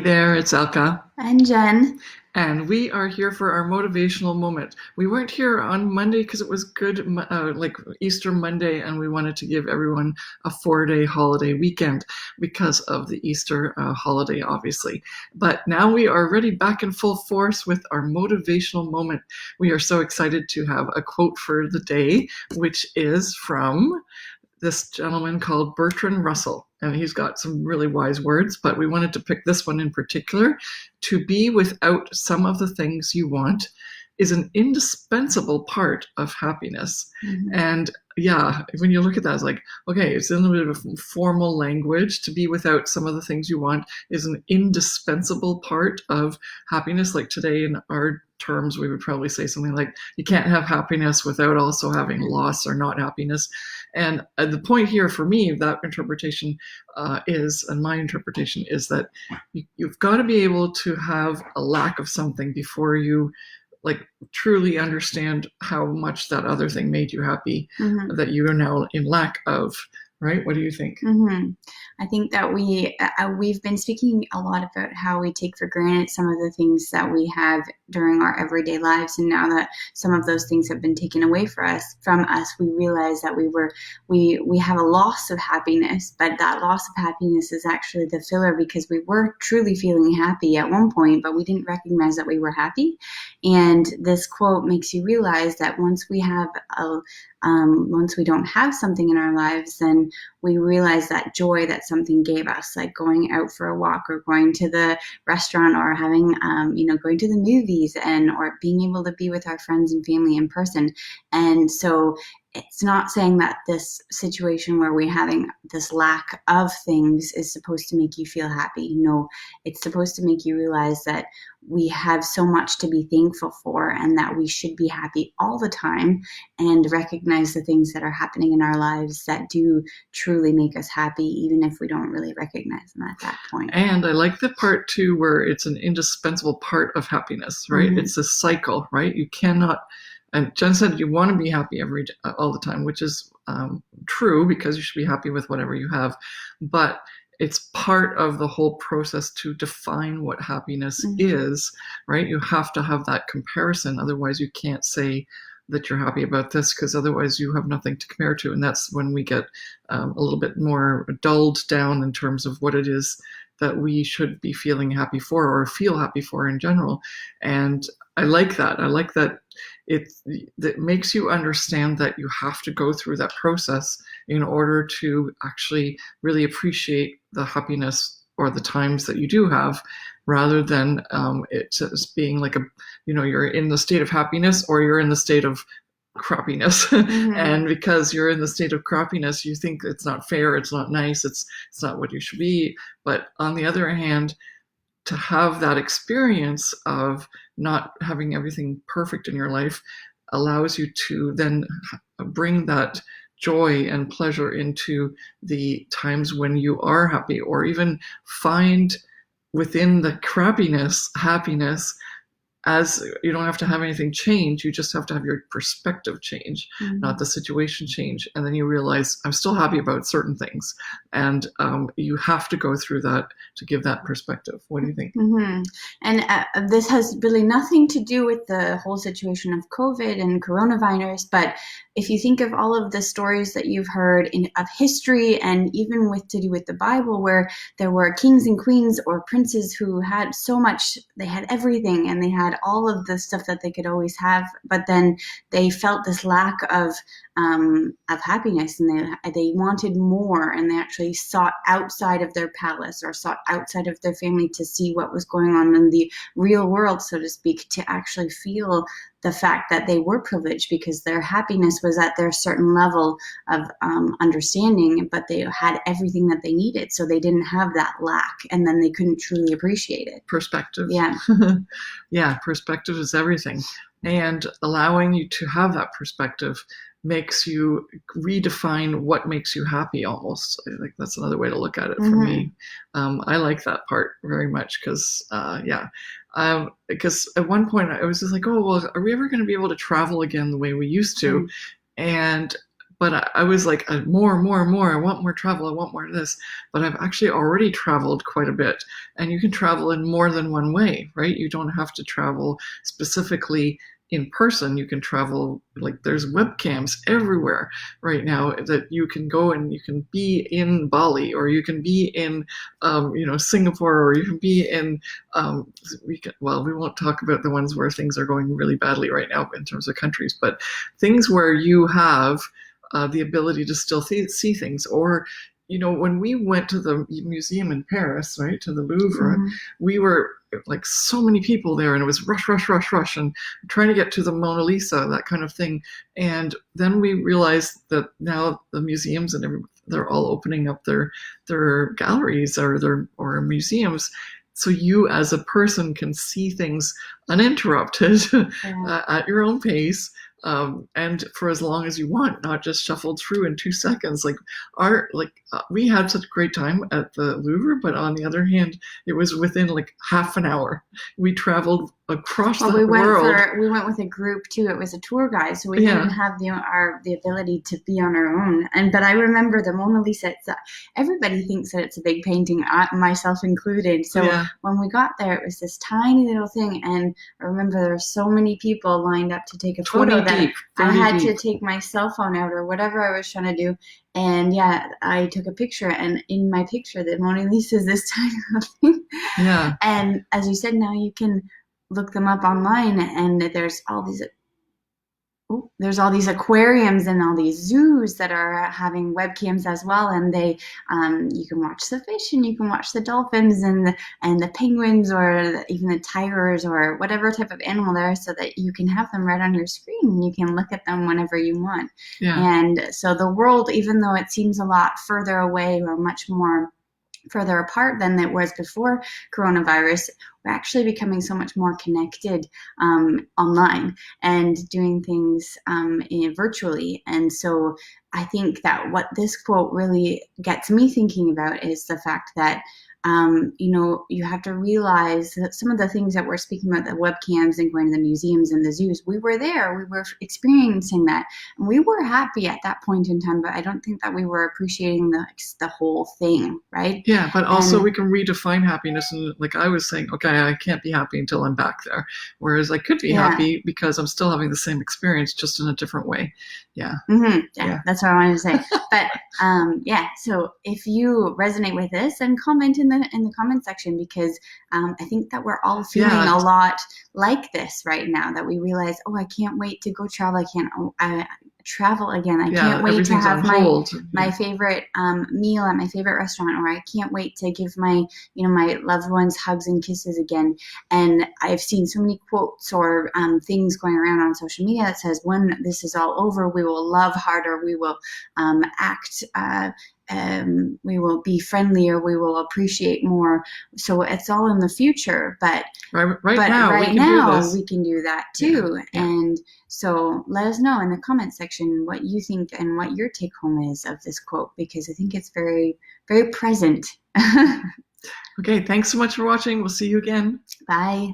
there, it's Elka, And Jen. and we are here for our motivational moment. We weren't here on Monday because it was like Easter Monday, and we wanted to give everyone a 4-day holiday weekend because of the Easter holiday, obviously. But now we are ready back in full force with our motivational moment. We are so excited to have a quote for the day, which is from this gentleman called Bertrand Russell, and he's got some really wise words, but we wanted to pick this one in particular. To be without some of the things you want is an indispensable part of happiness. Mm-hmm. And yeah, when you look at that, it's like, okay, it's in a bit of formal language. To be without some of the things you want is an indispensable part of happiness. Like today in our terms, we would probably say something like, you can't have happiness without also having loss or not happiness. And the point here for me, that interpretation and my interpretation is that you've got to be able to have a lack of something before you like truly understand how much that other thing made you happy, Mm-hmm. that you are now in lack of. Right? What do you think? Mm-hmm. I think that we've been speaking a lot about how we take for granted some of the things that we have during our everyday lives, and now that some of those things have been taken away from us, we realize that we have a loss of happiness, but that loss of happiness is actually the filler because we were truly feeling happy at one point, but we didn't recognize that we were happy. And this quote makes you realize that once we don't have something in our lives, then we realize that joy that something gave us, like going out for a walk or going to the restaurant or having, going to the movies or being able to be with our friends and family in person. And so it's not saying that this situation where we're having this lack of things is supposed to make you feel happy. No, it's supposed to make you realize that we have so much to be thankful for and that we should be happy all the time and recognize the things that are happening in our lives that do truly make us happy, even if we don't really recognize them at that point. And I like the part too where it's an indispensable part of happiness, right? Mm-hmm. It's a cycle, right? You cannot, and Jen said you want to be happy all the time, which is true because you should be happy with whatever you have, but it's part of the whole process to define what happiness Mm-hmm. is, right? You have to have that comparison. Otherwise, you can't say that you're happy about this because otherwise you have nothing to compare to. And that's when we get a little bit more dulled down in terms of what it is that we should be feeling happy for or feel happy for in general. And I like that. I like that it makes you understand that you have to go through that process in order to actually really appreciate the happiness or the times that you do have, rather than it just being like you're in the state of happiness or you're in the state of crappiness. Mm-hmm. And because you're in the state of crappiness, you think it's not fair, it's not nice, it's not what you should be. But on the other hand, to have that experience of not having everything perfect in your life allows you to then bring that joy and pleasure into the times when you are happy, or even find within the crappiness happiness. As you don't have to have anything change, you just have to have your perspective change, Mm-hmm. not the situation change. And then you realize I'm still happy about certain things. And you have to go through that to give that perspective. What do you think? Mm-hmm. And this has really nothing to do with the whole situation of COVID and coronavirus. But if you think of all of the stories that you've heard of history, and even to do with the Bible, where there were kings and queens or princes who had so much, they had everything and they had all of the stuff that they could always have, but then they felt this lack of happiness, and they wanted more, and they actually sought outside of their palace or sought outside of their family to see what was going on in the real world, so to speak, to actually feel the fact that they were privileged because their happiness was at their certain level of understanding, but they had everything that they needed, so they didn't have that lack, and then they couldn't truly appreciate it. Perspective. Yeah. Yeah, perspective is everything. And allowing you to have that perspective makes you redefine what makes you happy almost. I think that's another way to look at it for me. I like that part very much because at one point I was just like, oh, well, are we ever going to be able to travel again the way we used to? And but I was like, more, more, more. I want more travel. I want more of this. But I've actually already traveled quite a bit, and you can travel in more than one way, right? You don't have to travel specifically in person. You can travel, like, there's webcams everywhere right now that you can go and you can be in Bali, or you can be in Singapore, or you can be in we won't talk about the ones where things are going really badly right now in terms of countries, but things where you have the ability to still see things. Or, when we went to the museum in Paris, right, to the Louvre, Mm-hmm. we were like so many people there, and it was rush, rush, rush, rush, and trying to get to the Mona Lisa, that kind of thing. And then we realized that now the museums and they're all opening up their galleries or museums, so you as a person can see things uninterrupted Yeah. at your own pace, and for as long as you want, not just shuffled through in 2 seconds. We had such a great time at the Louvre, but on the other hand, it was within like half an hour. We traveled across Well, the world. we went with a group too. It was a tour guide, so we didn't Yeah, have the ability to be on our own. But I remember the Mona Lisa. Everybody thinks that it's a big painting, myself included. So yeah, when we got there, it was this tiny little thing, and I remember there were so many people lined up to take a photo 20 that deep, I 30 had to deep. take my cell phone out or whatever I was trying to do. And yeah, I took a picture, and in my picture, the Mona Lisa is this tiny little thing. Yeah, And as you said, now you can look them up online, and there's all these aquariums and all these zoos that are having webcams as well, and they you can watch the fish and you can watch the dolphins and the penguins, or even the tigers, or whatever type of animal there, so that you can have them right on your screen and you can look at them whenever you want. yeah, And so the world, even though it seems a lot further away or much more further apart than it was before coronavirus, we're actually becoming so much more connected online and doing things virtually. And so I think that what this quote really gets me thinking about is the fact that you have to realize that some of the things that we're speaking about, the webcams and going to the museums and the zoos, we were there, we were experiencing that, and we were happy at that point in time. But I don't think that we were appreciating the whole thing, right? yeah. But also, And we can redefine happiness. And like I was saying, okay, I can't be happy until I'm back there. Whereas I could be yeah, happy because I'm still having the same experience, just in a different way. Yeah, yeah, yeah, that's what I wanted to say. But yeah, so if you resonate with this, then comment in the comment section, because I think that we're all feeling yeah. a lot like this right now. That we realize, oh, I can't wait to go travel. I can't travel again. I can't Yeah, wait to everything's on have my hold. my Yeah, favorite meal at my favorite restaurant, or I can't wait to give my loved ones hugs and kisses again. And I've seen so many quotes or things going around on social media that says, when this is all over, we will love harder, we will act, we will be friendlier, we will appreciate more. So it's all in the future, right but now we right can do now this. we can do that Yeah, too. yeah. And so let us know in the comment section what you think and what your take home is of this quote, because I think it's very, very present. Okay, thanks so much for watching. We'll see you again. Bye.